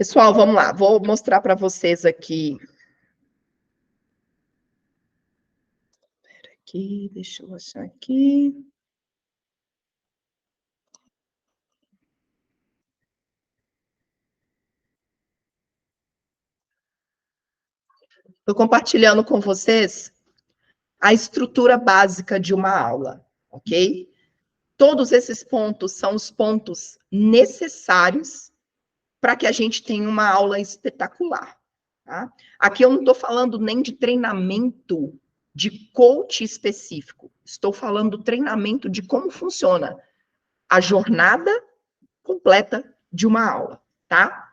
Pessoal, vamos lá. Vou mostrar para vocês aqui. Espera aqui, deixa eu achar aqui. Estou compartilhando com vocês a estrutura básica de uma aula, ok? Todos esses pontos são os pontos necessários para que a gente tenha uma aula espetacular, tá? Aqui eu não estou falando nem de treinamento de coach específico, estou falando do treinamento de como funciona a jornada completa de uma aula, tá?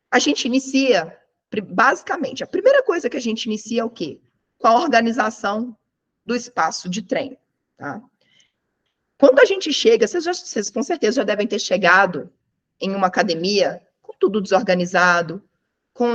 A gente inicia, basicamente, a primeira coisa que a gente inicia é o quê? Com a organização do espaço de treino, tá? Quando a gente chega, vocês com certeza já devem ter chegado em uma academia com tudo desorganizado, com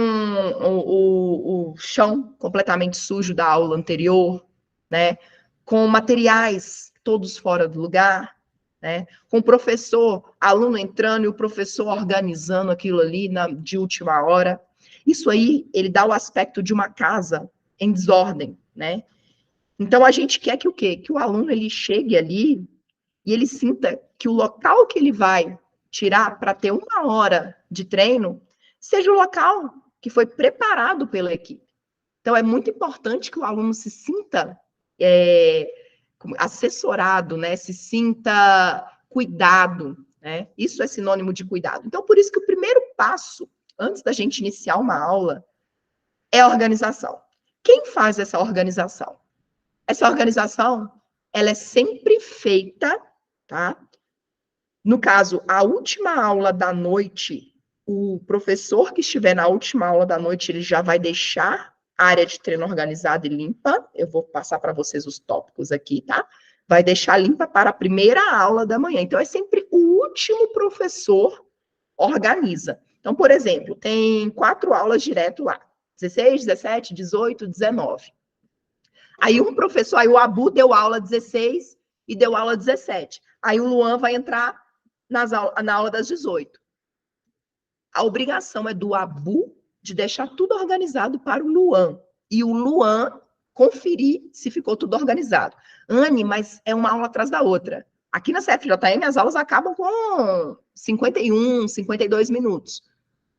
o chão completamente sujo da aula anterior, né? Com materiais todos fora do lugar, né? Com o professor, aluno entrando e o professor organizando aquilo ali de última hora. Isso aí, ele dá o aspecto de uma casa em desordem, né? Então, a gente quer que o quê? Que o aluno, ele chegue ali e ele sinta que o local que ele vai tirar para ter 1 hora de treino seja o local que foi preparado pela equipe. Então, é muito importante que o aluno se sinta assessorado, né? Se sinta cuidado, né? Isso é sinônimo de cuidado. Então, por isso que o primeiro passo, antes da gente iniciar uma aula, é a organização. Quem faz essa organização? Essa organização, ela é sempre feita, tá? No caso, a última aula da noite, o professor que estiver na última aula da noite, ele já vai deixar a área de treino organizada e limpa. Eu vou passar para vocês os tópicos aqui, tá? Vai deixar limpa para a primeira aula da manhã. Então, é sempre o último professor organiza. Então, por exemplo, tem 4 aulas direto lá. 16, 17, 18, 19. Aí aí o Abu deu aula 16 e deu aula 17. Aí o Luan vai entrar na aula das 18. A obrigação é do Abu de deixar tudo organizado para o Luan. E o Luan conferir se ficou tudo organizado. Anne, mas é uma aula atrás da outra. Aqui na CFJM as aulas acabam com 51, 52 minutos.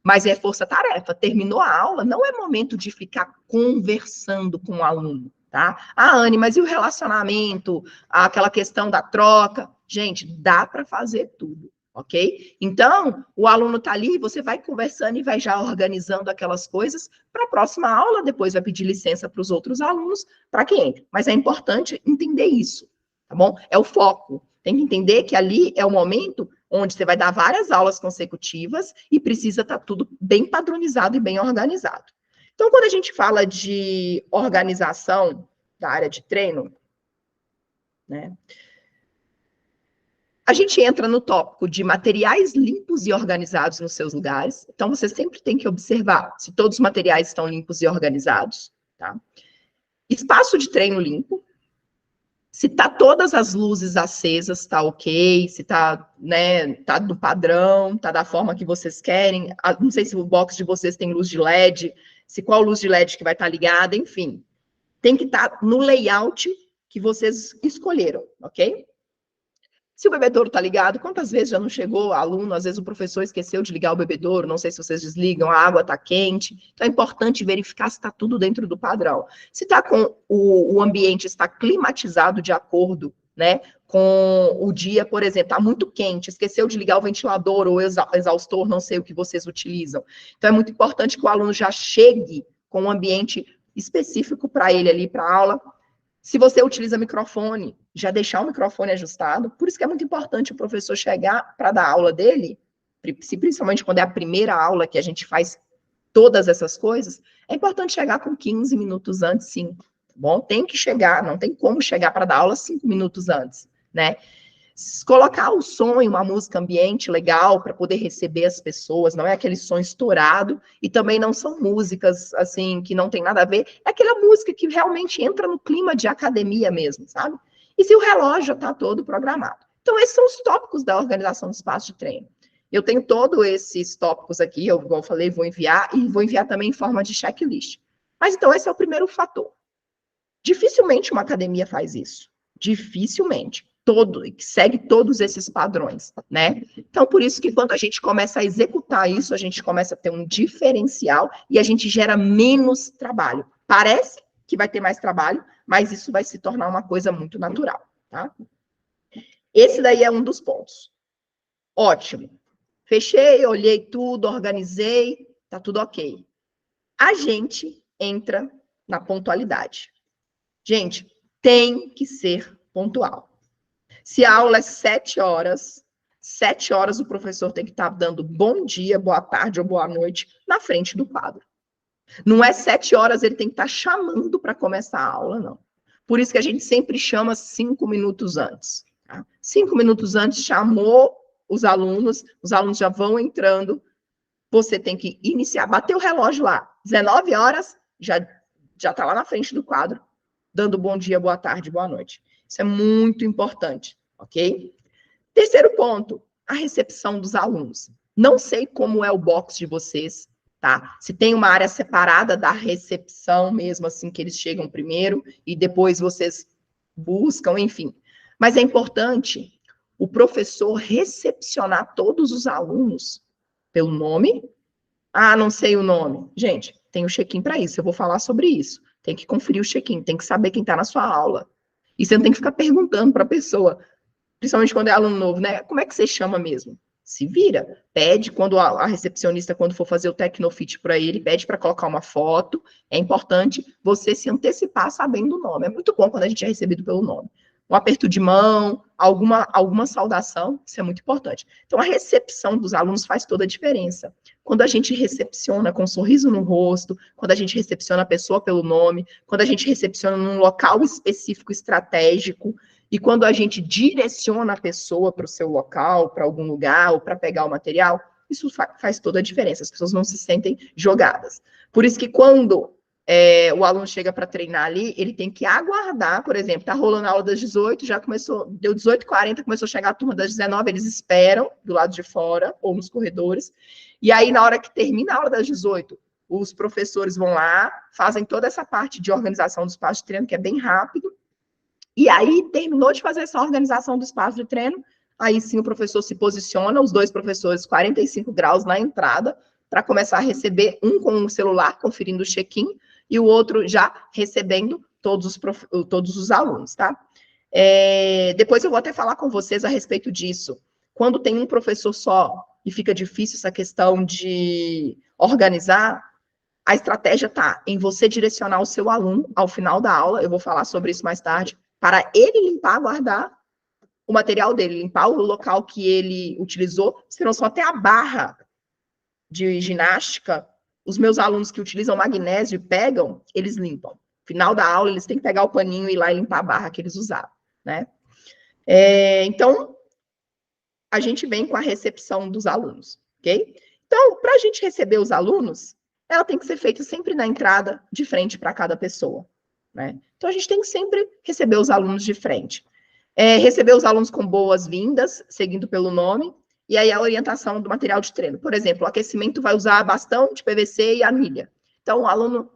Mas é força-tarefa. Terminou a aula, não é momento de ficar conversando com o aluno, tá? Ah, Anne, mas e o relacionamento? Aquela questão da troca? Gente, dá para fazer tudo, ok? Então, o aluno está ali, você vai conversando e vai já organizando aquelas coisas para a próxima aula, depois vai pedir licença para os outros alunos para que entre. Mas é importante entender isso, tá bom? É o foco. Tem que entender que ali é o momento onde você vai dar várias aulas consecutivas e precisa estar tudo bem padronizado e bem organizado. Então, quando a gente fala de organização da área de treino, né, a gente entra no tópico de materiais limpos e organizados nos seus lugares. Então, você sempre tem que observar se todos os materiais estão limpos e organizados, tá? Espaço de treino limpo. Se tá todas as luzes acesas, tá ok, se tá, né, tá do padrão, tá da forma que vocês querem. Não sei se o box de vocês tem luz de LED, se qual luz de LED que vai estar ligada, enfim. Tem que estar no layout que vocês escolheram, ok? Se o bebedouro está ligado, quantas vezes já não chegou aluno, às vezes o professor esqueceu de ligar o bebedouro, não sei se vocês desligam, a água está quente. Então é importante verificar se está tudo dentro do padrão. Se está com o ambiente está climatizado de acordo, né, com o dia, por exemplo, está muito quente, esqueceu de ligar o ventilador ou exaustor, não sei o que vocês utilizam. Então é muito importante que o aluno já chegue com um ambiente específico para ele ali, para a aula. Se você utiliza microfone, já deixar o microfone ajustado. Por isso que é muito importante o professor chegar para dar aula dele, principalmente quando é a primeira aula que a gente faz todas essas coisas, é importante chegar com 15 minutos antes, sim. Tá bom? Tem que chegar, não tem como chegar para dar aula 5 minutos antes, né? Colocar o som em uma música ambiente legal para poder receber as pessoas, não é aquele som estourado, e também não são músicas, assim, que não tem nada a ver, é aquela música que realmente entra no clima de academia mesmo, sabe? E se o relógio está todo programado. Então, esses são os tópicos da organização do espaço de treino. Eu tenho todos esses tópicos aqui, eu, igual eu falei, vou enviar, e vou enviar também em forma de checklist. Mas então esse é o primeiro fator. Dificilmente uma academia faz isso. Dificilmente. Segue todos esses padrões, né? Então, por isso que quando a gente começa a executar isso, a gente começa a ter um diferencial e a gente gera menos trabalho. Parece que vai ter mais trabalho, mas isso vai se tornar uma coisa muito natural, tá? Esse daí é um dos pontos. Ótimo. Fechei, olhei tudo, organizei, tá tudo ok. A gente entra na pontualidade. Gente, tem que ser pontual. Se a aula é 7 horas, 7 horas o professor tem que estar dando bom dia, boa tarde ou boa noite na frente do quadro. Não é 7 horas, ele tem que estar chamando para começar a aula, não. Por isso que a gente sempre chama 5 minutos antes. Tá? 5 minutos antes, chamou os alunos já vão entrando, você tem que iniciar, bater o relógio lá, 19 horas, já está lá na frente do quadro, dando bom dia, boa tarde, boa noite. Isso é muito importante, ok? Terceiro ponto, a recepção dos alunos. Não sei como é o box de vocês, tá? Se tem uma área separada da recepção mesmo, assim, que eles chegam primeiro e depois vocês buscam, enfim. Mas é importante o professor recepcionar todos os alunos pelo nome. Ah, não sei o nome. Gente, tem o check-in para isso, eu vou falar sobre isso. Tem que conferir o check-in, tem que saber quem está na sua aula. E você não tem que ficar perguntando para a pessoa, principalmente quando é aluno novo, né? Como é que você chama mesmo? Se vira, pede quando a recepcionista, quando for fazer o Tecnofit para ele, pede para colocar uma foto. É importante você se antecipar sabendo o nome. É muito bom quando a gente é recebido pelo nome. Um aperto de mão, alguma saudação, isso é muito importante. Então, a recepção dos alunos faz toda a diferença. Quando a gente recepciona com um sorriso no rosto, quando a gente recepciona a pessoa pelo nome, quando a gente recepciona num local específico, estratégico, e quando a gente direciona a pessoa para o seu local, para algum lugar, ou para pegar o material, isso faz toda a diferença. As pessoas não se sentem jogadas. Por isso que quando o aluno chega para treinar ali, ele tem que aguardar, por exemplo, está rolando a aula das 18, já começou, deu 18h40, começou a chegar a turma das 19, eles esperam do lado de fora, ou nos corredores, e aí na hora que termina a aula das 18, os professores vão lá, fazem toda essa parte de organização do espaço de treino, que é bem rápido, e aí terminou de fazer essa organização do espaço de treino, aí sim o professor se posiciona, os dois professores, 45 graus na entrada, para começar a receber, um com o celular, conferindo o check-in, e o outro já recebendo todos os alunos, tá? Depois eu vou até falar com vocês a respeito disso. Quando tem um professor só e fica difícil essa questão de organizar, a estratégia está em você direcionar o seu aluno ao final da aula, eu vou falar sobre isso mais tarde, para ele limpar, guardar o material dele, limpar o local que ele utilizou, senão só até a barra de ginástica, os meus alunos que utilizam magnésio e pegam, eles limpam. Final da aula, eles têm que pegar o paninho e ir lá e limpar a barra que eles usaram, né? Então, a gente vem com a recepção dos alunos, ok? Então, para a gente receber os alunos, ela tem que ser feita sempre na entrada, de frente para cada pessoa, né? Então, a gente tem que sempre receber os alunos de frente. Receber os alunos com boas-vindas, seguindo pelo nome, e aí a orientação do material de treino. Por exemplo, o aquecimento vai usar bastão de PVC e anilha. Então, o aluno,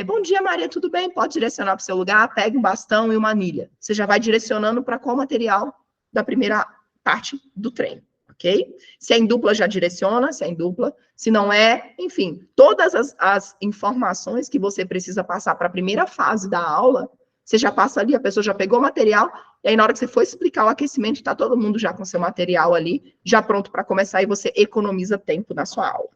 bom dia, Maria, tudo bem? Pode direcionar para o seu lugar, pega um bastão e uma anilha. Você já vai direcionando para qual material da primeira parte do treino, ok? Se é em dupla, já direciona, se é em dupla. Se não é, enfim, todas as informações que você precisa passar para a primeira fase da aula, você já passa ali, a pessoa já pegou o material, e aí na hora que você for explicar o aquecimento, está todo mundo já com seu material ali, já pronto para começar, e você economiza tempo na sua aula.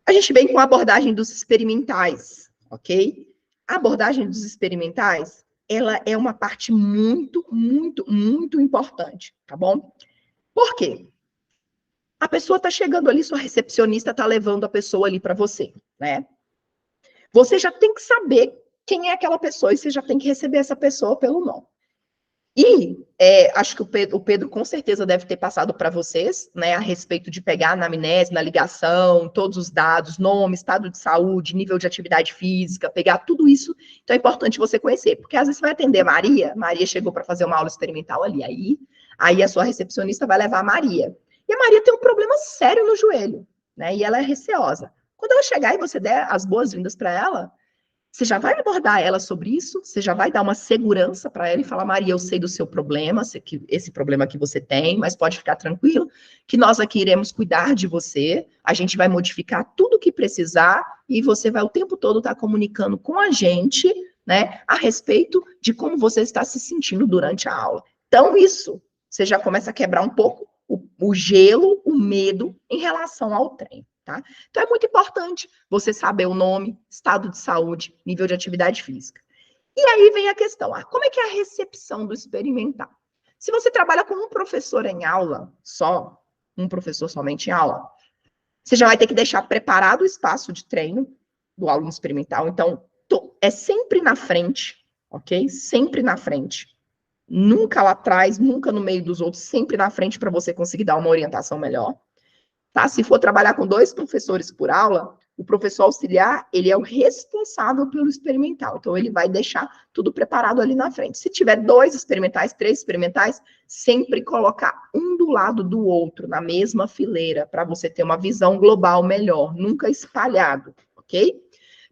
A gente vem com a abordagem dos experimentais, ok? A abordagem dos experimentais, ela é uma parte muito, muito, muito importante, tá bom? Por quê? A pessoa está chegando ali, sua recepcionista está levando a pessoa ali para você, né? Você já tem que saber quem é aquela pessoa e você já tem que receber essa pessoa pelo nome. E acho que o Pedro com certeza deve ter passado para vocês, né, a respeito de pegar na anamnese, na ligação, todos os dados, nome, estado de saúde, nível de atividade física, pegar tudo isso. Então é importante você conhecer, porque às vezes você vai atender Maria chegou para fazer uma aula experimental ali, aí a sua recepcionista vai levar a Maria. E a Maria tem um problema sério no joelho, né? E ela é receosa. Quando ela chegar e você der as boas-vindas para ela, você já vai abordar ela sobre isso, você já vai dar uma segurança para ela e falar, Maria, eu sei do seu problema, esse problema que você tem, mas pode ficar tranquilo, que nós aqui iremos cuidar de você, a gente vai modificar tudo o que precisar e você vai o tempo todo estar comunicando com a gente, né, a respeito de como você está se sentindo durante a aula. Então, isso, você já começa a quebrar um pouco o gelo, o medo em relação ao treino. Tá? Então, é muito importante você saber o nome, estado de saúde, nível de atividade física. E aí vem a questão, como é que é a recepção do experimental? Se você trabalha com um professor em aula só, um professor somente em aula, você já vai ter que deixar preparado o espaço de treino do aluno experimental. Então, é sempre na frente, ok? Sempre na frente. Nunca lá atrás, nunca no meio dos outros, sempre na frente para você conseguir dar uma orientação melhor. Tá? Se for trabalhar com 2 professores por aula, o professor auxiliar, ele é o responsável pelo experimental. Então, ele vai deixar tudo preparado ali na frente. Se tiver 2 experimentais, 3 experimentais, sempre colocar um do lado do outro, na mesma fileira, para você ter uma visão global melhor, nunca espalhado, ok?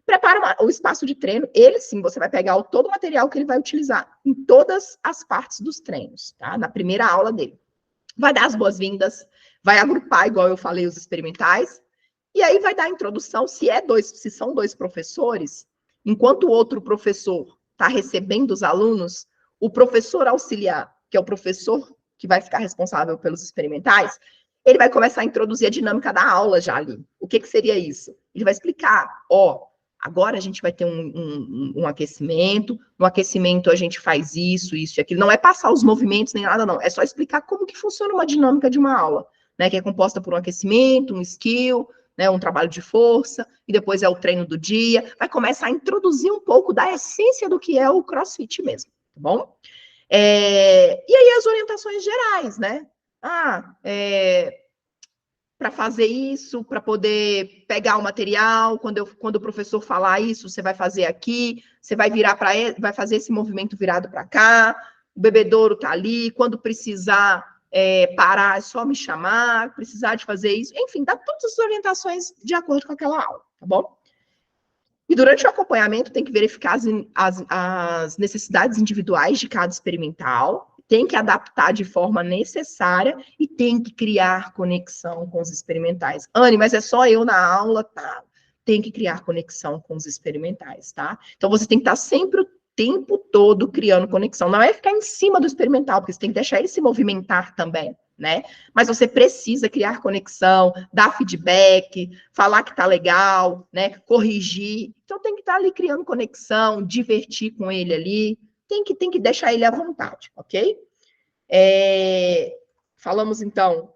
Prepara o espaço de treino, ele sim, você vai pegar todo o material que ele vai utilizar em todas as partes dos treinos, tá? Na primeira aula dele. Vai dar as boas-vindas, vai agrupar, igual eu falei, os experimentais, e aí vai dar a introdução, se são 2 professores, enquanto o outro professor está recebendo os alunos, o professor auxiliar, que é o professor que vai ficar responsável pelos experimentais, ele vai começar a introduzir a dinâmica da aula já ali. O que seria isso? Ele vai explicar, agora a gente vai ter um aquecimento, no aquecimento a gente faz isso e aquilo. Não é passar os movimentos nem nada, não. É só explicar como que funciona uma dinâmica de uma aula, né? Que é composta por um aquecimento, um skill, né? Um trabalho de força, e depois é o treino do dia. Vai começar a introduzir um pouco da essência do que é o CrossFit mesmo, tá bom? E aí as orientações gerais, né? Para fazer isso, para poder pegar o material, quando o professor falar isso, você vai fazer aqui, você vai virar para ele, vai fazer esse movimento virado para cá, o bebedouro está ali, quando precisar parar, é só me chamar, precisar de fazer isso, enfim, dá todas as orientações de acordo com aquela aula, tá bom? E durante o acompanhamento tem que verificar as necessidades individuais de cada experimental, tem que adaptar de forma necessária e tem que criar conexão com os experimentais. Anne, mas é só eu na aula, tá? Tem que criar conexão com os experimentais, tá? Então, você tem que estar sempre o tempo todo criando conexão. Não é ficar em cima do experimental, porque você tem que deixar ele se movimentar também, né? Mas você precisa criar conexão, dar feedback, falar que tá legal, né? Corrigir. Então, tem que estar ali criando conexão, divertir com ele ali, tem que deixar ele à vontade, ok? Falamos, então,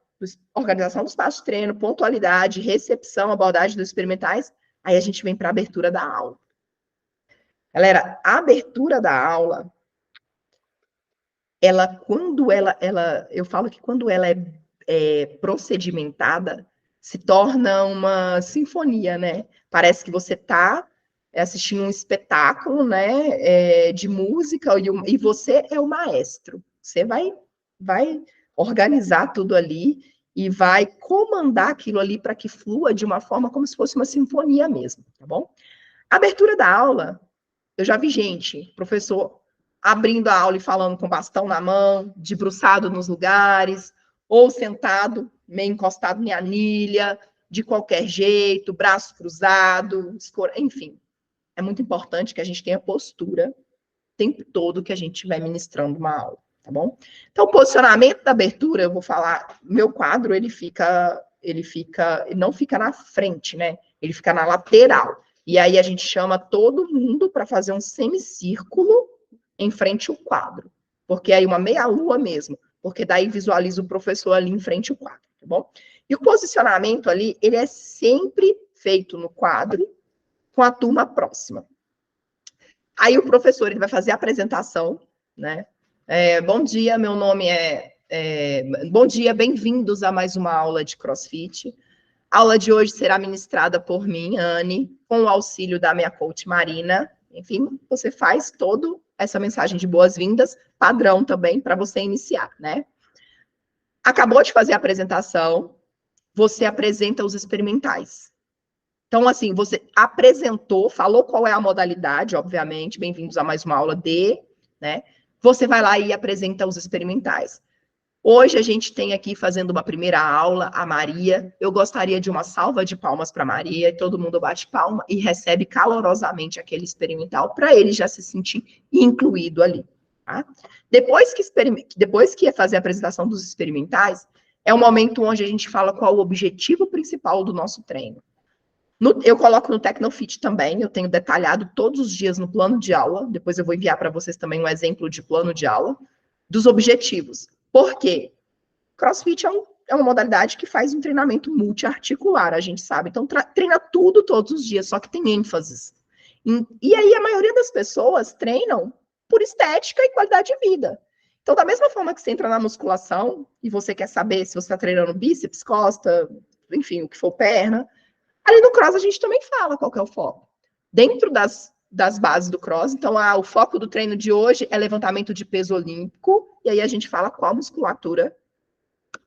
organização do espaço de treino, pontualidade, recepção, abordagem dos experimentais, aí a gente vem para a abertura da aula. Galera, a abertura da aula, eu falo que quando ela é procedimentada, se torna uma sinfonia, né? Parece que você está assistindo um espetáculo, né, de música, e você é o maestro. Você vai organizar tudo ali e vai comandar aquilo ali para que flua de uma forma como se fosse uma sinfonia mesmo, tá bom? A abertura da aula, eu já vi gente, professor, abrindo a aula e falando com bastão na mão, debruçado nos lugares, ou sentado, meio encostado em anilha, de qualquer jeito, braço cruzado, enfim. É muito importante que a gente tenha postura o tempo todo que a gente estiver ministrando uma aula, tá bom? Então, o posicionamento da abertura, eu vou falar, meu quadro, ele não fica na frente, né? Ele fica na lateral. E aí a gente chama todo mundo para fazer um semicírculo em frente ao quadro. Porque aí uma meia-lua mesmo, porque daí visualiza o professor ali em frente ao quadro, tá bom? E o posicionamento ali, ele é sempre feito no quadro com a turma próxima. Aí o professor ele vai fazer a apresentação, né? Bom dia, meu nome bom dia, bem-vindos a mais uma aula de CrossFit. A aula de hoje será ministrada por mim, Anne, com o auxílio da minha coach Marina. Enfim, você faz toda essa mensagem de boas-vindas, padrão também, para você iniciar, né? Acabou de fazer a apresentação, você apresenta os experimentais. Então, assim, você apresentou, falou qual é a modalidade, obviamente, bem-vindos a mais uma aula de, né? Você vai lá e apresenta os experimentais. Hoje a gente tem aqui fazendo uma primeira aula a Maria. Eu gostaria de uma salva de palmas para Maria, e todo mundo bate palma e recebe calorosamente aquele experimental para ele já se sentir incluído ali. Tá? Depois que fazer a apresentação dos experimentais, é o momento onde a gente fala qual o objetivo principal do nosso treino. Eu coloco no Tecnofit também, eu tenho detalhado todos os dias no plano de aula, depois eu vou enviar para vocês também um exemplo de plano de aula, dos objetivos. Por quê? CrossFit é uma modalidade que faz um treinamento multiarticular, a gente sabe. Então, treina tudo todos os dias, só que tem ênfases. E aí, a maioria das pessoas treinam por estética e qualidade de vida. Então, da mesma forma que você entra na musculação e você quer saber se você está treinando bíceps, costa, enfim, o que for perna, ali no cross a gente também fala qual que é o foco. Dentro das bases do cross, então, o foco do treino de hoje é levantamento de peso olímpico, e aí a gente fala qual musculatura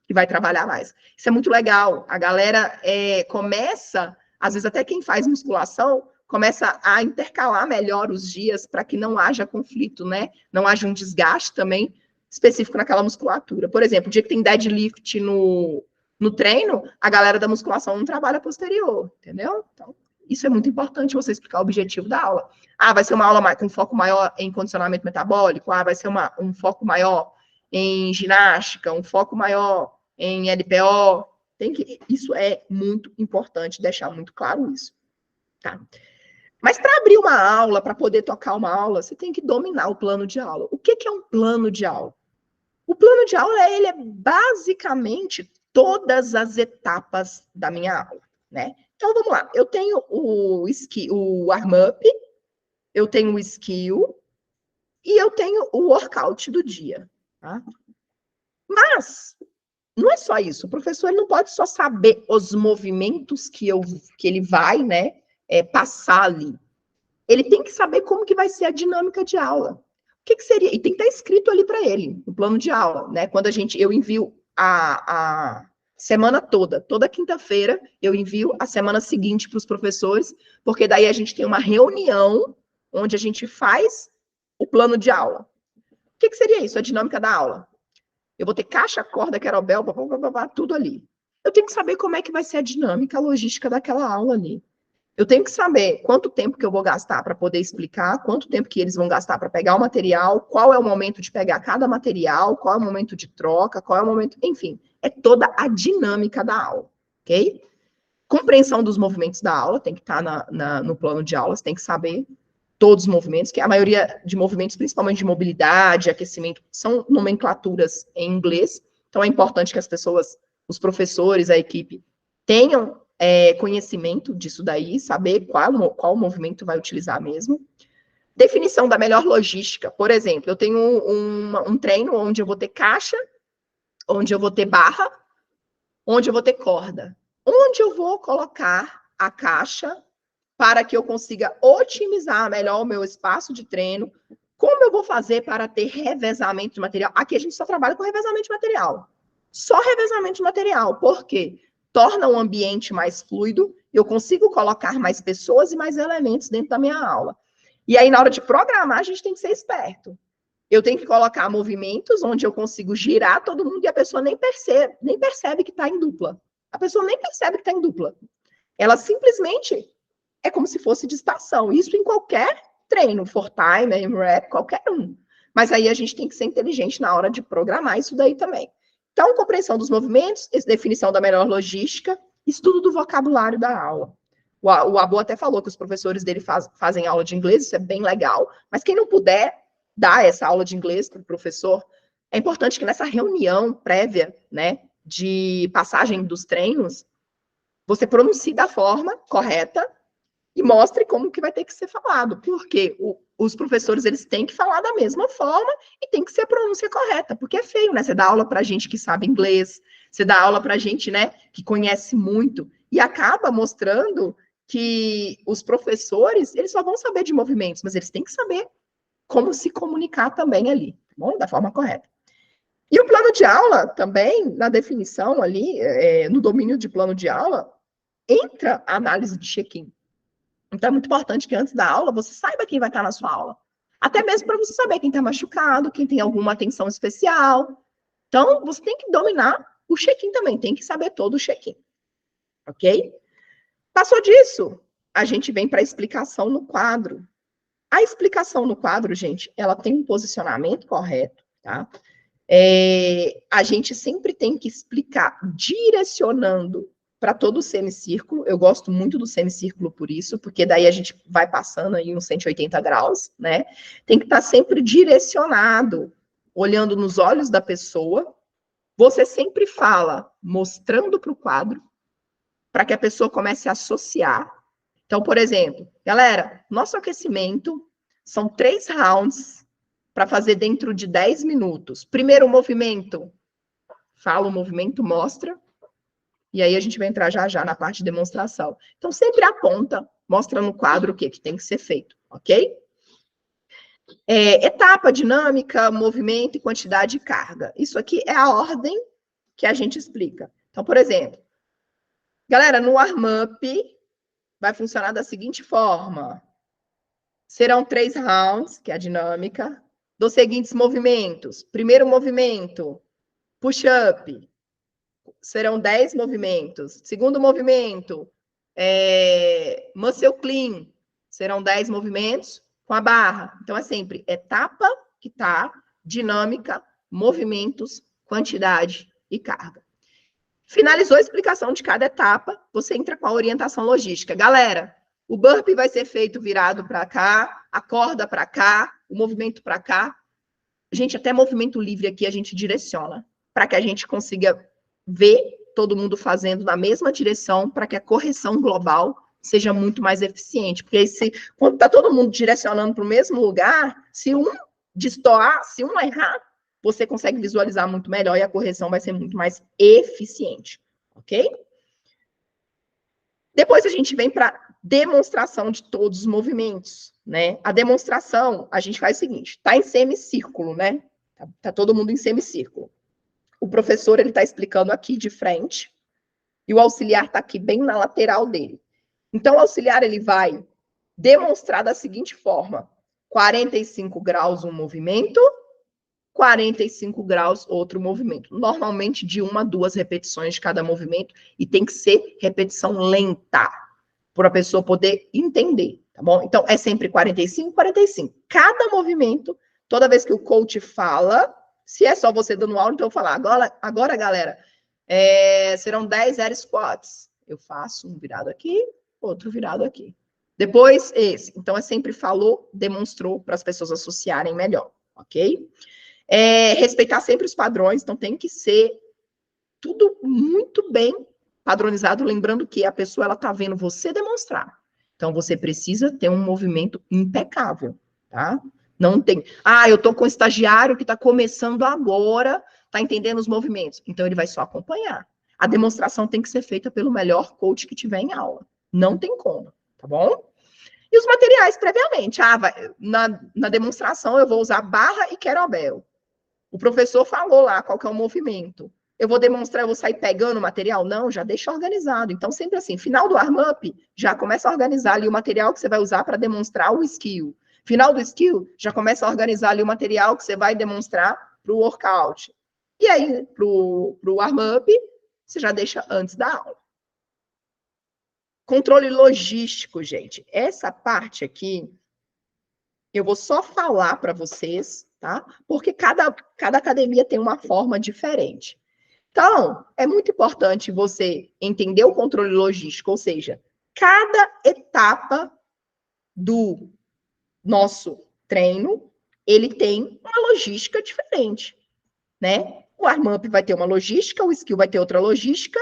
que vai trabalhar mais. Isso é muito legal. A galera começa, às vezes até quem faz musculação, começa a intercalar melhor os dias para que não haja conflito, né? Não haja um desgaste também específico naquela musculatura. Por exemplo, o dia que tem deadlift no treino, a galera da musculação não trabalha posterior, entendeu? Então, isso é muito importante você explicar o objetivo da aula. Vai ser uma aula com foco maior em condicionamento metabólico? Vai ser um foco maior em ginástica? Um foco maior em LPO? Isso é muito importante, deixar muito claro isso. Tá? Mas para abrir uma aula, para poder tocar uma aula, você tem que dominar o plano de aula. O que é um plano de aula? O plano de aula, ele é basicamente todas as etapas da minha aula, né? Então, vamos lá. Eu tenho o warm-up, eu tenho o skill e eu tenho o workout do dia, tá? Mas não é só isso. O professor ele não pode só saber os movimentos que ele vai, né, passar ali. Ele tem que saber como que vai ser a dinâmica de aula. O que seria? E tem que estar escrito ali para ele, no plano de aula, né? Quando eu envio a semana toda quinta-feira, eu envio a semana seguinte para os professores, porque daí a gente tem uma reunião onde a gente faz o plano de aula. O que seria isso? A dinâmica da aula. Eu vou ter caixa, corda, kettlebell, tudo ali. Eu tenho que saber como é que vai ser a dinâmica, a logística daquela aula ali. Eu tenho que saber quanto tempo que eu vou gastar para poder explicar, quanto tempo que eles vão gastar para pegar o material, qual é o momento de pegar cada material, qual é o momento de troca, qual é o momento... Enfim, é toda a dinâmica da aula, ok? Compreensão dos movimentos da aula, tem que estar no plano de aulas, tem que saber todos os movimentos, que a maioria de movimentos, principalmente de mobilidade, aquecimento, são nomenclaturas em inglês, então é importante que as pessoas, os professores, a equipe, tenham conhecimento disso daí, saber qual movimento vai utilizar mesmo. Definição da melhor logística. Por exemplo, eu tenho um treino onde eu vou ter caixa, onde eu vou ter barra, onde eu vou ter corda. Onde eu vou colocar a caixa para que eu consiga otimizar melhor o meu espaço de treino? Como eu vou fazer para ter revezamento de material? Aqui a gente só trabalha com revezamento de material. Só revezamento de material. Por quê? Torna o ambiente mais fluido, eu consigo colocar mais pessoas e mais elementos dentro da minha aula. E aí, na hora de programar, a gente tem que ser esperto. Eu tenho que colocar movimentos onde eu consigo girar todo mundo e a pessoa nem percebe que está em dupla. A pessoa nem percebe que está em dupla. Ela simplesmente é como se fosse distração. Isso em qualquer treino, for time, AMRAP, qualquer um. Mas aí a gente tem que ser inteligente na hora de programar isso daí também. Então, compreensão dos movimentos, definição da melhor logística, estudo do vocabulário da aula. O Abo até falou que os professores dele fazem aula de inglês, isso é bem legal, mas quem não puder dar essa aula de inglês para o professor, é importante que nessa reunião prévia, né, de passagem dos treinos, você pronuncie da forma correta e mostre como que vai ter que ser falado, porque os professores, eles têm que falar da mesma forma e tem que ser a pronúncia correta, porque é feio, né? Você dá aula para gente que sabe inglês, você dá aula para gente, né, que conhece muito, e acaba mostrando que os professores, eles só vão saber de movimentos, mas eles têm que saber como se comunicar também ali, tá bom? Da forma correta. E o plano de aula também, na definição ali, no domínio de plano de aula, entra a análise de check-in. Então, é muito importante que antes da aula você saiba quem vai estar na sua aula. Até mesmo para você saber quem está machucado, quem tem alguma atenção especial. Então, você tem que dominar o check-in também, tem que saber todo o check-in. Ok? Passou disso, a gente vem para a explicação no quadro. A explicação no quadro, gente, ela tem um posicionamento correto, tá? A gente sempre tem que explicar direcionando para todo o semicírculo. Eu gosto muito do semicírculo por isso, porque daí a gente vai passando aí uns 180 graus, né? Tem que estar sempre direcionado, olhando nos olhos da pessoa. Você sempre fala mostrando para o quadro, para que a pessoa comece a associar. Então, por exemplo, galera, nosso aquecimento são 3 rounds para fazer dentro de 10 minutos. Primeiro movimento, fala o movimento, mostra, e aí a gente vai entrar já na parte de demonstração. Então, sempre aponta, mostra no quadro o que tem que ser feito, ok? Etapa, dinâmica, movimento e quantidade de carga. Isso aqui é a ordem que a gente explica. Então, por exemplo, galera, no warm-up vai funcionar da seguinte forma. Serão 3 rounds, que é a dinâmica, dos seguintes movimentos. Primeiro movimento, push-up. Serão 10 movimentos. Segundo movimento, muscle clean. Serão 10 movimentos com a barra. Então, é sempre etapa que tá, dinâmica, movimentos, quantidade e carga. Finalizou a explicação de cada etapa, você entra com a orientação logística. Galera, o burpee vai ser feito virado para cá, a corda para cá, o movimento para cá. Gente, até movimento livre aqui a gente direciona, para que a gente consiga ver todo mundo fazendo na mesma direção, para que a correção global seja muito mais eficiente. Porque quando está todo mundo direcionando para o mesmo lugar, se um destoar, se um errar, você consegue visualizar muito melhor e a correção vai ser muito mais eficiente, ok? Depois a gente vem para demonstração de todos os movimentos, né? A demonstração, a gente faz o seguinte, tá em semicírculo, né? Tá todo mundo em semicírculo. O professor, ele tá explicando aqui de frente, e o auxiliar tá aqui bem na lateral dele. Então, o auxiliar, ele vai demonstrar da seguinte forma, 45 graus um movimento, 45 graus outro movimento. Normalmente de 1 a 2 repetições de cada movimento, e tem que ser repetição lenta, para a pessoa poder entender, tá bom? Então, é sempre 45, 45. Cada movimento, toda vez que o coach fala, se é só você dando aula, então eu vou falar, agora galera, serão 10 air squats. Eu faço um virado aqui, outro virado aqui. Depois, esse. Então, é sempre falou, demonstrou, para as pessoas associarem melhor, ok? Respeitar sempre os padrões, então tem que ser tudo muito bem padronizado, lembrando que a pessoa, ela tá vendo você demonstrar. Então, você precisa ter um movimento impecável, tá? Não tem, eu tô com um estagiário que tá começando agora, tá entendendo os movimentos. Então, ele vai só acompanhar. A demonstração tem que ser feita pelo melhor coach que tiver em aula. Não tem como, tá bom? E os materiais, previamente. Na demonstração, eu vou usar barra e kettlebell. O professor falou lá qual que é o movimento. Eu vou demonstrar, eu vou sair pegando o material? Não, já deixa organizado. Então, sempre assim, final do warm-up, já começa a organizar ali o material que você vai usar para demonstrar o skill. Final do skill, já começa a organizar ali o material que você vai demonstrar para o workout. E aí, para o warm-up, você já deixa antes da aula. Controle logístico, gente. Essa parte aqui, eu vou só falar para vocês, tá? Porque cada academia tem uma forma diferente. Então, é muito importante você entender o controle logístico, ou seja, cada etapa do nosso treino, ele tem uma logística diferente, né? O warm-up vai ter uma logística, o skill vai ter outra logística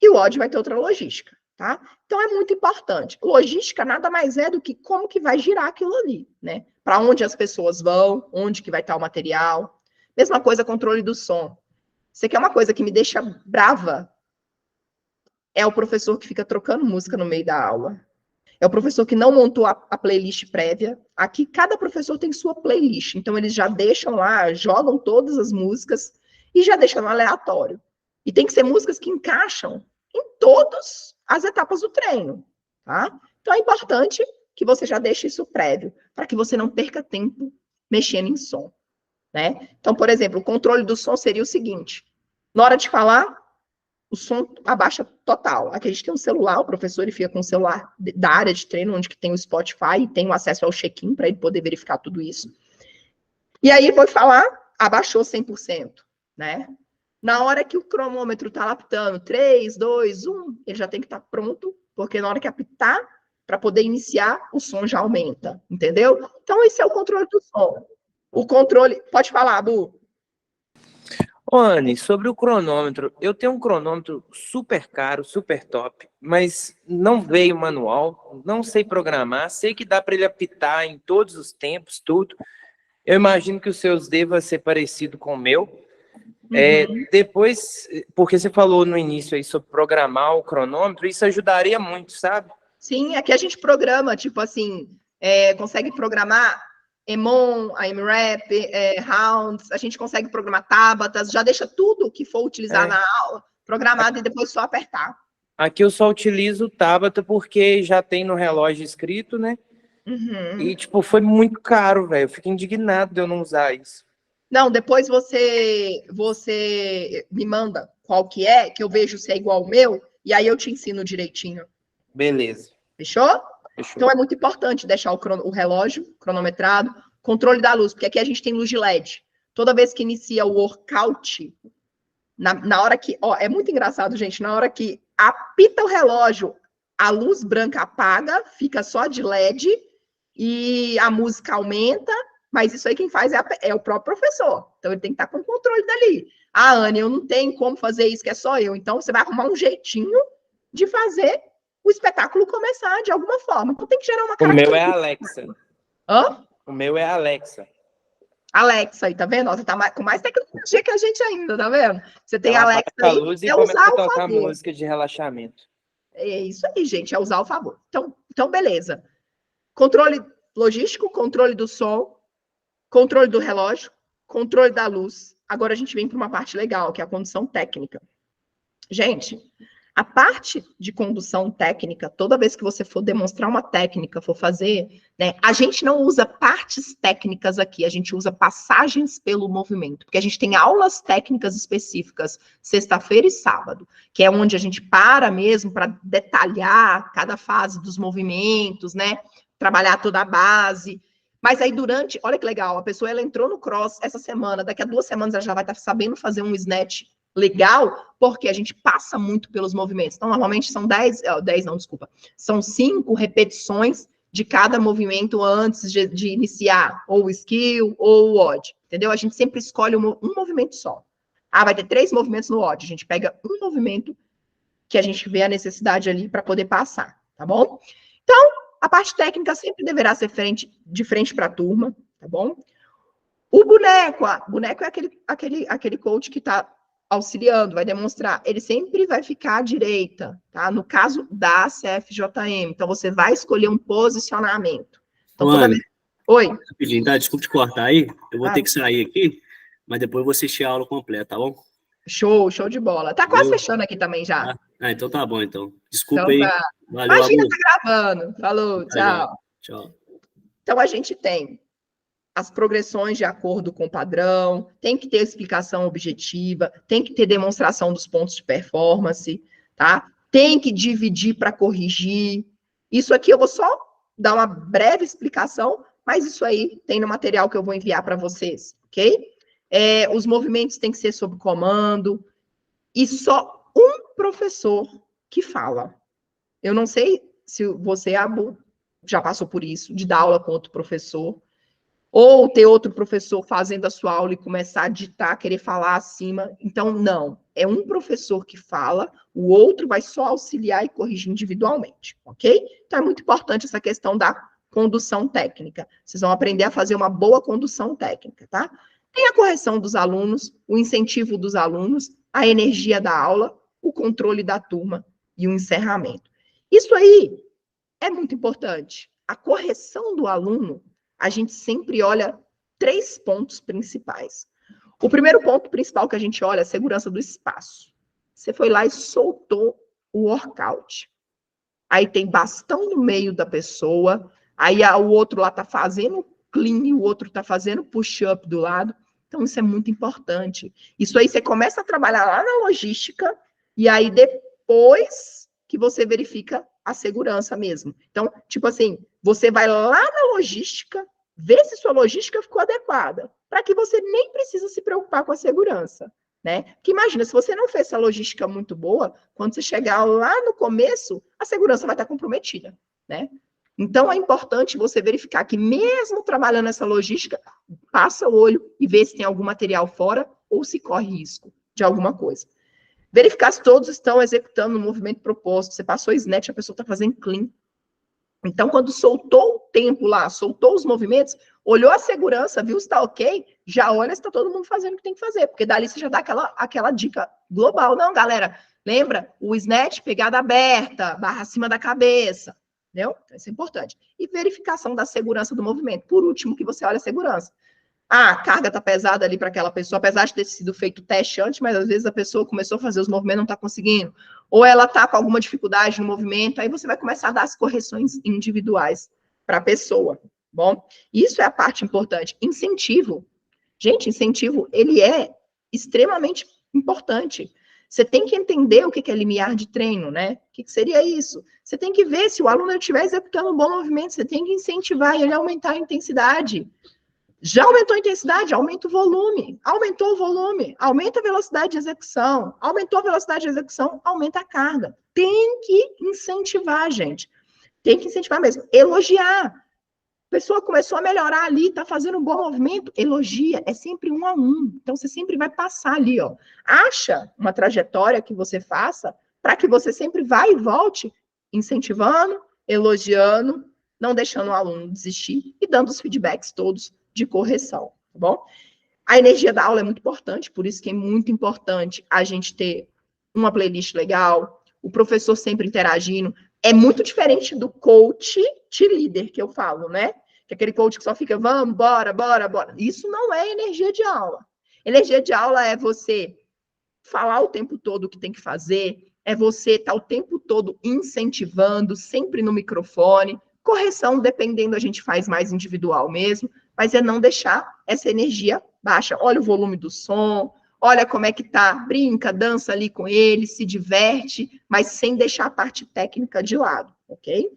e o odd vai ter outra logística, tá? Então, é muito importante. Logística nada mais é do que como que vai girar aquilo ali, né? Para onde as pessoas vão, onde que vai estar o material. Mesma coisa, controle do som. Você quer uma coisa que me deixa brava? É o professor que fica trocando música no meio da aula. É o professor que não montou a playlist prévia. Aqui, cada professor tem sua playlist. Então, eles já deixam lá, jogam todas as músicas e já deixa no aleatório. E tem que ser músicas que encaixam em todas as etapas do treino, tá? Então é importante que você já deixe isso prévio, para que você não perca tempo mexendo em som, né? Então, por exemplo, o controle do som seria o seguinte: na hora de falar, o som abaixa total. Aqui a gente tem um celular, o professor ele fica com o celular da área de treino, onde que tem o Spotify, e tem o acesso ao check-in para ele poder verificar tudo isso. E aí, foi falar, abaixou 100%, né? Na hora que o cronômetro está lapitando 3, 2, 1, ele já tem que estar pronto, porque na hora que apitar, para poder iniciar, o som já aumenta, entendeu? Então, esse é o controle do som. O controle... Pode falar, Bu. Ô, Anny, sobre o cronômetro, eu tenho um cronômetro super caro, super top, mas não veio manual, não sei programar, sei que dá para ele apitar em todos os tempos, tudo. Eu imagino que os seus deva ser parecido com o meu. Depois, porque você falou no início aí sobre programar o cronômetro, isso ajudaria muito, sabe? Sim, aqui a gente programa, tipo assim, consegue programar Emon, AMRAP, Rounds, a gente consegue programar Tabatas, já deixa tudo que for utilizar na aula programado e depois só apertar. Aqui eu só utilizo o Tabata porque já tem no relógio escrito, né? E, tipo, foi muito caro, velho. Eu fico indignado de eu não usar isso. Não, depois você me manda qual que eu vejo se é igual ao meu, e aí eu te ensino direitinho. Beleza. Fechou? Fechou. Então é muito importante deixar o relógio cronometrado, controle da luz, porque aqui a gente tem luz de LED. Toda vez que inicia o workout, na hora que... Ó, é muito engraçado, gente. Na hora que apita o relógio, a luz branca apaga, fica só de LED, e a música aumenta, mas isso aí quem faz é o próprio professor. Então ele tem que estar com o controle dali. Ah, Anny, eu não tenho como fazer isso, que é só eu. Então você vai arrumar um jeitinho de fazer o espetáculo começar de alguma forma. Então tem que gerar uma característica. O meu é Alexa. Hã? O meu é Alexa. Alexa aí, tá vendo? Você tá com mais tecnologia que a gente ainda, tá vendo? Você tem ela Alexa aí, luz é usar ao favor. Música de relaxamento. É isso aí, gente, é usar ao favor. Então, beleza. Controle logístico, controle do som, controle do relógio, controle da luz. Agora a gente vem para uma parte legal, que é a condução técnica. Gente, a parte de condução técnica, toda vez que você for demonstrar uma técnica, for fazer, né, a gente não usa partes técnicas aqui, a gente usa passagens pelo movimento, porque a gente tem aulas técnicas específicas, sexta-feira e sábado, que é onde a gente para mesmo para detalhar cada fase dos movimentos, né, trabalhar toda a base. Mas aí olha que legal, a pessoa ela entrou no cross essa semana, daqui a 2 semanas ela já vai estar sabendo fazer um snatch legal, porque a gente passa muito pelos movimentos. Então, normalmente são 5 repetições de cada movimento antes de iniciar, ou o skill, ou o odd, entendeu? A gente sempre escolhe um movimento só. Ah, vai ter 3 movimentos no odd, a gente pega um movimento que a gente vê a necessidade ali para poder passar, tá bom? Então, a parte técnica sempre deverá ser de frente para a turma, tá bom? O boneco é aquele coach que está auxiliando, vai demonstrar, ele sempre vai ficar à direita, tá? No caso da CFJM, então você vai escolher um posicionamento. Então, toda vez... Oi. Rapidinho, tá? Desculpa te cortar aí, eu vou ter que sair aqui, mas depois eu vou assistir a aula completa, tá bom? Show de bola. Tá quase fechando aqui também já. Ah, então tá bom, então. Desculpa então, aí. Tá. Valeu, imagina, amor. tá gravando. Falou, tchau. Tchau. Então, a gente tem as progressões de acordo com o padrão, tem que ter explicação objetiva, tem que ter demonstração dos pontos de performance, tá? Tem que dividir para corrigir. Isso aqui eu vou só dar uma breve explicação, mas isso aí tem no material que eu vou enviar para vocês, ok? Os movimentos têm que ser sob comando, e só um professor que fala. Eu não sei se você, Abu, já passou por isso, de dar aula com outro professor, ou ter outro professor fazendo a sua aula e começar a ditar, querer falar acima. Então, não. É um professor que fala, o outro vai só auxiliar e corrigir individualmente, ok? Então, é muito importante essa questão da condução técnica. Vocês vão aprender a fazer uma boa condução técnica, tá? Tem a correção dos alunos, o incentivo dos alunos, a energia da aula, o controle da turma e o encerramento. Isso aí é muito importante. A correção do aluno, a gente sempre olha 3 pontos principais. O primeiro ponto principal que a gente olha é a segurança do espaço. Você foi lá e soltou o workout. Aí tem bastão no meio da pessoa, aí o outro lá está fazendo clean e o outro está fazendo push-up do lado. Então, isso é muito importante. Isso aí você começa a trabalhar lá na logística e aí depois que você verifica a segurança mesmo. Então, tipo assim, você vai lá na logística, vê se sua logística ficou adequada, para que você nem precisa se preocupar com a segurança, né? Porque imagina, se você não fez essa logística muito boa, quando você chegar lá no começo, a segurança vai estar comprometida, né? Então, é importante você verificar que mesmo trabalhando essa logística, passa o olho e vê se tem algum material fora ou se corre risco de alguma coisa. Verificar se todos estão executando o movimento proposto. Você passou snatch, a pessoa está fazendo clean. Então, quando soltou o tempo lá, soltou os movimentos, olhou a segurança, viu se está ok, já olha se está todo mundo fazendo o que tem que fazer, porque dali você já dá aquela dica global. Não, galera, lembra? O snatch, pegada aberta, barra acima da cabeça, entendeu? Então, isso é importante. E verificação da segurança do movimento. Por último, que você olha a segurança. A carga está pesada ali para aquela pessoa, apesar de ter sido feito teste antes, mas às vezes a pessoa começou a fazer os movimentos e não está conseguindo. Ou ela está com alguma dificuldade no movimento, aí você vai começar a dar as correções individuais para a pessoa, bom? Isso é a parte importante. Incentivo. Gente, incentivo, ele é extremamente importante. Você tem que entender o que é limiar de treino, né? O que seria isso? Você tem que ver se o aluno estiver executando um bom movimento, você tem que incentivar ele a aumentar a intensidade. Já aumentou a intensidade, aumenta o volume. Aumentou o volume, aumenta a velocidade de execução. Aumentou a velocidade de execução, aumenta a carga. Tem que incentivar, gente. Tem que incentivar mesmo. Elogiar. A pessoa começou a melhorar ali, está fazendo um bom movimento, elogia. É sempre 1 a 1. Então, você sempre vai passar ali, ó. Acha uma trajetória que você faça para que você sempre vá e volte incentivando, elogiando, não deixando o aluno desistir e dando os feedbacks todos de correção, tá bom? A energia da aula é muito importante, por isso que é muito importante a gente ter uma playlist legal, o professor sempre interagindo. É muito diferente do coach líder que eu falo, né? Que é aquele coach que só fica, vamos, bora, bora, bora. Isso não é energia de aula. Energia de aula é você falar o tempo todo o que tem que fazer, é você estar o tempo todo incentivando, sempre no microfone. Correção, dependendo, a gente faz mais individual mesmo, mas é não deixar essa energia baixa. Olha o volume do som, olha como é que tá, brinca, dança ali com ele, se diverte, mas sem deixar a parte técnica de lado, ok?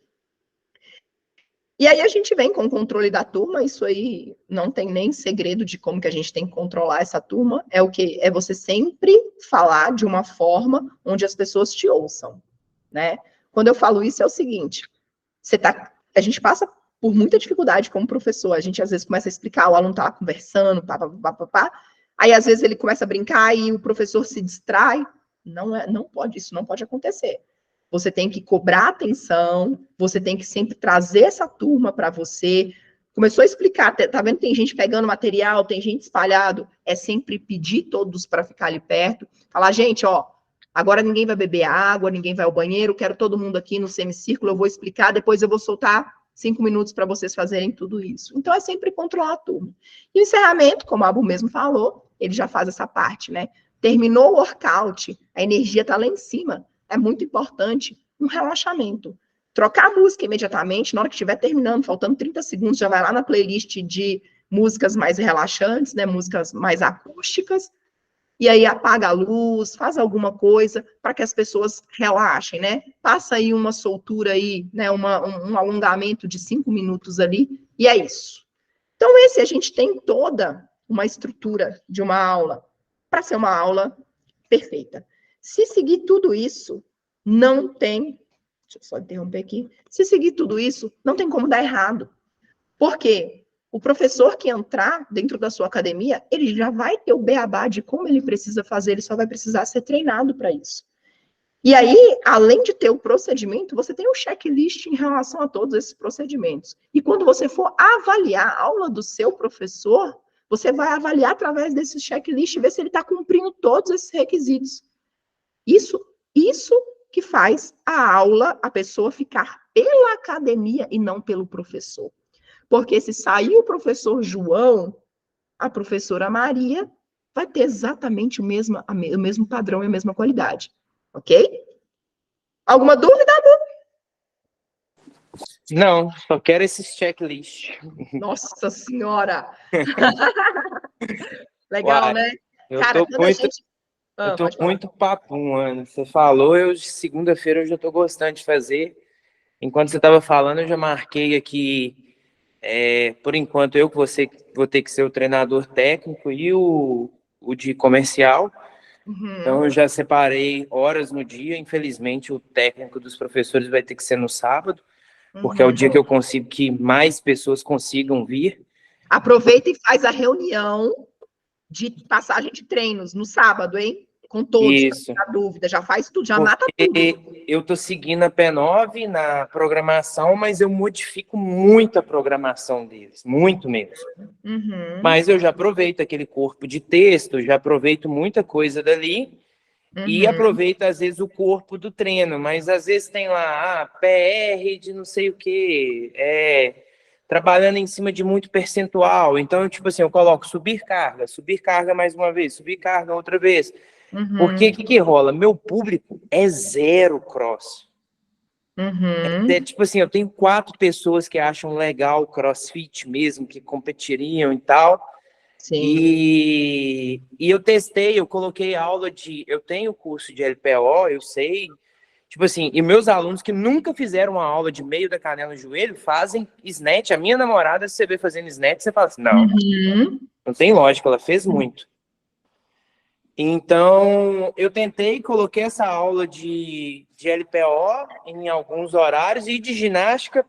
E aí a gente vem com o controle da turma, isso aí não tem nem segredo de como que a gente tem que controlar essa turma, é o que? É você sempre falar de uma forma onde as pessoas te ouçam, né? Quando eu falo isso é o seguinte, a gente passa por muita dificuldade como professor, a gente às vezes começa a explicar, o aluno tá lá conversando, aí às vezes ele começa a brincar e o professor se distrai, não pode, isso não pode acontecer. Você tem que cobrar atenção, você tem que sempre trazer essa turma para você. Começou a explicar, tá vendo? Tem gente pegando material, tem gente espalhado, é sempre pedir todos para ficar ali perto, falar, gente, ó, agora ninguém vai beber água, ninguém vai ao banheiro, quero todo mundo aqui no semicírculo, eu vou explicar, depois eu vou soltar 5 minutos para vocês fazerem tudo isso. Então, é sempre controlar a turma. E o encerramento, como a Abu mesmo falou, ele já faz essa parte, né? Terminou o workout, a energia está lá em cima. É muito importante um relaxamento. Trocar a música imediatamente, na hora que estiver terminando, faltando 30 segundos, já vai lá na playlist de músicas mais relaxantes, né? Músicas mais acústicas, e aí apaga a luz, faz alguma coisa para que as pessoas relaxem, né? Passa aí uma soltura aí, né? Um alongamento de 5 minutos ali, e é isso. Então, a gente tem toda uma estrutura de uma aula para ser uma aula perfeita. Se seguir tudo isso, não tem... Deixa eu só interromper aqui. Se seguir tudo isso, não tem como dar errado. Por quê? O professor que entrar dentro da sua academia, ele já vai ter o beabá de como ele precisa fazer, ele só vai precisar ser treinado para isso. E aí, além de ter o procedimento, você tem um checklist em relação a todos esses procedimentos. E quando você for avaliar a aula do seu professor, você vai avaliar através desse checklist e ver se ele está cumprindo todos esses requisitos. Isso que faz a aula, a pessoa ficar pela academia e não pelo professor. Porque se sair o professor João, a professora Maria vai ter exatamente o mesmo padrão e a mesma qualidade. Ok? Alguma dúvida? Não, só quero esses checklists. Nossa Senhora! Legal, Uai, né? eu Cara, tô quando a muito, gente... eu tô pode falar. muito papum, Ana. Você falou, segunda-feira eu já tô gostando de fazer. Enquanto você estava falando, eu já marquei aqui, por enquanto, eu que vou ter que ser o treinador técnico e o de comercial. Então, Uhum, eu já separei horas no dia. Infelizmente, o técnico dos professores vai ter que ser no sábado, porque é o uhum. dia que eu consigo que mais pessoas consigam vir. Aproveita e faz a reunião de passagem de treinos no sábado, hein? Com todos, para Isso. tirar dúvida. Já faz tudo, já mata tudo. Porque eu tô seguindo a P9 na programação, mas eu modifico muito a programação deles, muito mesmo. Uhum, Mas eu já aproveito aquele corpo de texto, já aproveito muita coisa dali e uhum, aproveito, às vezes, o corpo do treino, mas às vezes tem lá, PR de não sei o quê, trabalhando em cima de muito percentual. Então, tipo assim, eu coloco subir carga mais uma vez, subir carga outra vez. Porque o uhum, que rola? Meu público é zero cross. uhum. Tipo assim, eu tenho 4 pessoas que acham legal o CrossFit mesmo, que competiriam e tal. Sim. E eu testei, eu coloquei aula de. Eu tenho curso de LPO, eu sei. Tipo assim, e meus alunos que nunca fizeram uma aula de meio da canela no joelho fazem snatch. A minha namorada, se você vê fazendo snatch, você fala assim: não, Uhum. não tem lógica, ela fez muito. Então, eu tentei, coloquei essa aula de LPO em alguns horários e de ginástica,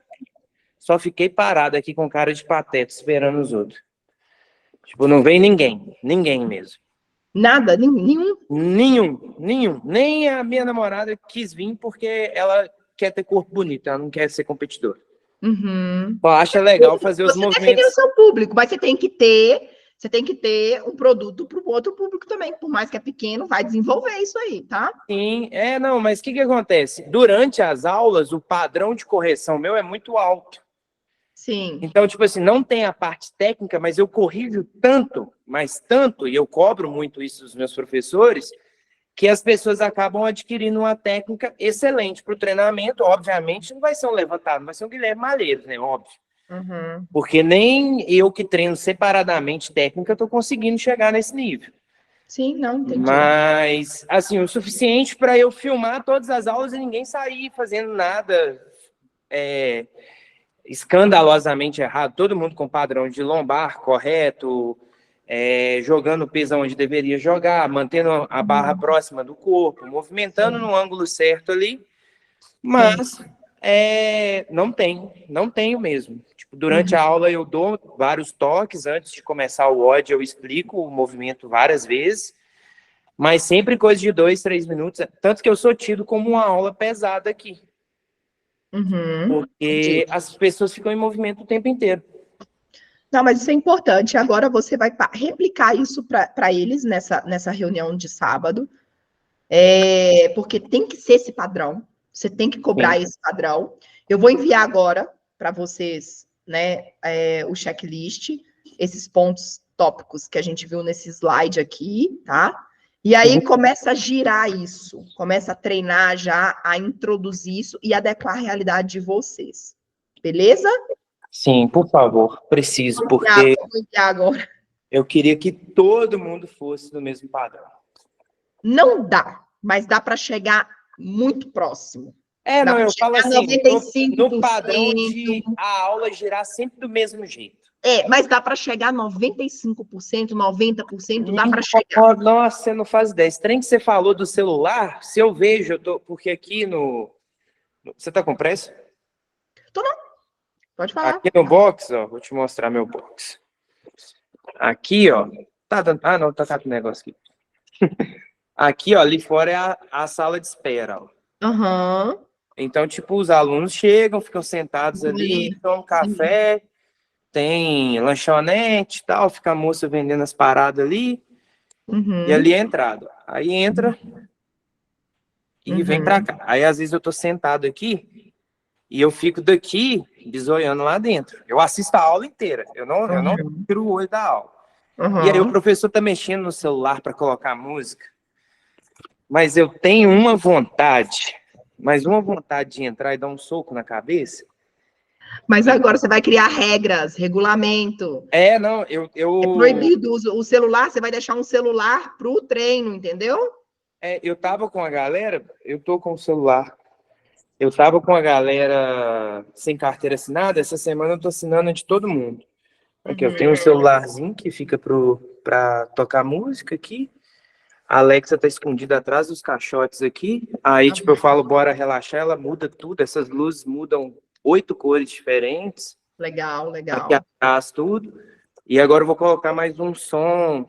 só fiquei parado aqui com cara de pateta, esperando os outros. Tipo, não vem ninguém, ninguém mesmo. Nada, nenhum. Nenhum. Nem a minha namorada quis vir porque ela quer ter corpo bonito, ela não quer ser competidora. Uhum. Só acha legal fazer os Você definiu o movimentos. seu público, mas você tem que ter um produto para o outro público também. Por mais que é pequeno, vai desenvolver isso aí, tá? Sim, não, mas o que acontece? Durante as aulas, o padrão de correção meu é muito alto. Sim. Então, tipo assim, não tem a parte técnica, mas eu corrijo tanto, mas tanto, e eu cobro muito isso dos meus professores, que as pessoas acabam adquirindo uma técnica excelente para o treinamento. Obviamente, não vai ser um levantado, vai ser um Guilherme Malheiros, né? Óbvio. Uhum. Porque nem eu que treino separadamente técnica estou conseguindo chegar nesse nível. Sim, não, entendi. Mas, assim, o suficiente para eu filmar todas as aulas e ninguém sair fazendo nada escandalosamente errado. Todo mundo com padrão de lombar correto, jogando o peso onde deveria jogar, mantendo a barra próxima do corpo, movimentando Sim, no ângulo certo ali, sim. mas não tenho mesmo. Tipo, durante Uhum. a aula eu dou vários toques, antes de começar o WOD eu explico o movimento várias vezes, mas sempre coisa de 2, 3 minutos, tanto que eu sou tido como uma aula pesada aqui, Uhum. porque Entendi. as pessoas ficam em movimento o tempo inteiro. Não, mas isso é importante. Agora você vai replicar isso para eles nessa reunião de sábado, porque tem que ser esse padrão. Você tem que cobrar Sim. esse padrão. Eu vou enviar agora para vocês, né, o checklist, esses pontos tópicos que a gente viu nesse slide aqui, tá? E aí começa a girar isso, começa a treinar já, a introduzir isso e adequar a realidade de vocês. Beleza? Sim, por favor, preciso, porque Vou enviar agora. eu queria que todo mundo fosse do mesmo padrão. Não dá, mas dá para chegar muito próximo. Dá Não, para eu falo chegar a assim, no padrão 95%. de a aula girar sempre do mesmo jeito. Mas dá para chegar a 95%, 90%, dá para chegar. Nossa, você não faz ideia. Esse trem que você falou do celular, se eu vejo, porque aqui Você tá com pressa? Tô não, pode falar. Aqui no box, ó, vou te mostrar meu box. Aqui, ó, tá dando... Ah, não, tá com negócio aqui. Aqui, ó, ali fora é a sala de espera, ó. Aham. Então, tipo, os alunos chegam, ficam sentados ali, Uhum. tomam café, tem lanchonete e tal, fica a moça vendendo as paradas ali, e ali Uhum. é a entrada. Aí entra e vem pra Uhum. cá. Aí, às vezes, eu tô sentado aqui e eu fico daqui bisoiando lá dentro. Eu assisto a aula inteira, eu não Uhum. tiro o olho da aula. E aí o Uhum. professor tá mexendo no celular para colocar música, mas eu tenho uma vontade de entrar e dar um soco na cabeça. Mas agora você vai criar regras, regulamento. Não, É proibido o celular, você vai deixar um celular para o treino, entendeu? eu tava com a galera, eu tô com o celular. Eu tava com a galera sem carteira assinada, essa semana eu tô assinando a de todo mundo. Aqui, eu tenho um celularzinho que fica pra tocar música aqui. A Alexa tá escondida atrás dos caixotes aqui. Aí, tipo, eu falo, bora relaxar, ela muda tudo. Essas luzes mudam 8 cores diferentes. Legal, Aqui legal. atrás, tudo. E agora eu vou colocar mais um som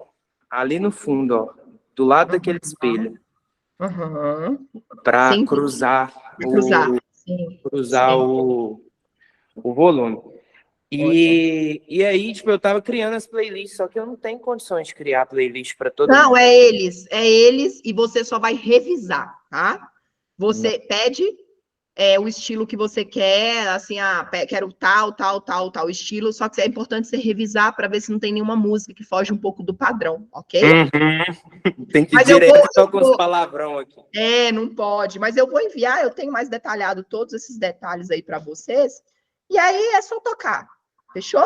ali no fundo, ó. Do lado daquele espelho. Uhum. Pra Sim, cruzar para cruzar. Sim, sim. o volume. Ótimo. E aí, tipo, eu tava criando as playlists, só que eu não tenho condições de criar playlist para todo Não, mundo. é eles, e você só vai revisar, tá? Você pede o estilo que você quer, assim, quero tal estilo, só que é importante você revisar para ver se não tem nenhuma música que foge um pouco do padrão, ok? Tem que ir Mas direto só com os palavrão aqui. não pode, mas eu vou enviar, eu tenho mais detalhado todos esses detalhes aí para vocês, e aí é só tocar, fechou?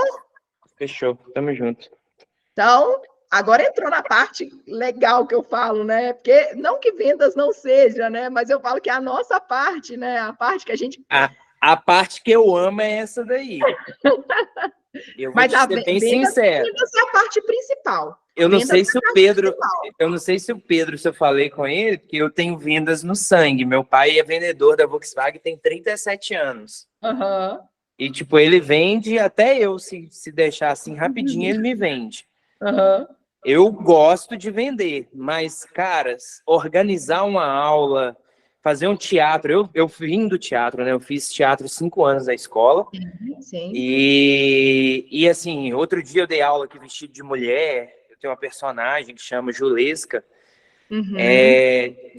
Fechou, tamo junto. Então, agora entrou na parte legal que eu falo, né? Porque não que vendas não seja, né? Mas eu falo que é a nossa parte, né? A parte que a gente. A parte que eu amo é essa daí. Eu vou Mas te ser bem sincero. vendas é a parte principal. Eu não Vendas sei é se a o parte Pedro, principal. eu não sei se o Pedro, se eu falei com ele, porque eu tenho vendas no sangue. Meu pai é vendedor da Volkswagen, tem 37 anos. Uhum. E, tipo, ele vende, até eu, se deixar assim rapidinho, ele me vende. Uhum. Eu gosto de vender, mas, caras, organizar uma aula, fazer um teatro. Eu vim do teatro, né? Eu fiz teatro 5 anos na escola. Sim. E assim, outro dia eu dei aula aqui vestido de mulher. Eu tenho uma personagem que chama Julesca. Uhum.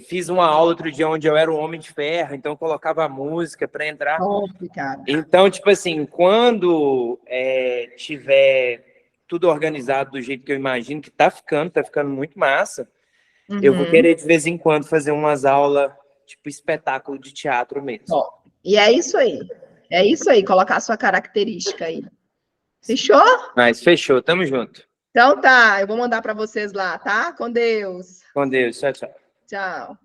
Fiz uma aula outro dia onde eu era o Homem de Ferro, então eu colocava a música para entrar. Top, cara. Então, tipo assim, quando tiver tudo organizado do jeito que eu imagino que tá ficando muito massa, eu vou Uhum. querer de vez em quando fazer umas aulas, tipo espetáculo de teatro mesmo. Top. E é isso aí. É isso aí, colocar a sua característica aí. Fechou? Mas fechou, tamo junto. Então tá, eu vou mandar para vocês lá, tá? Com Deus. Com Deus, tchau, tchau. Tchau.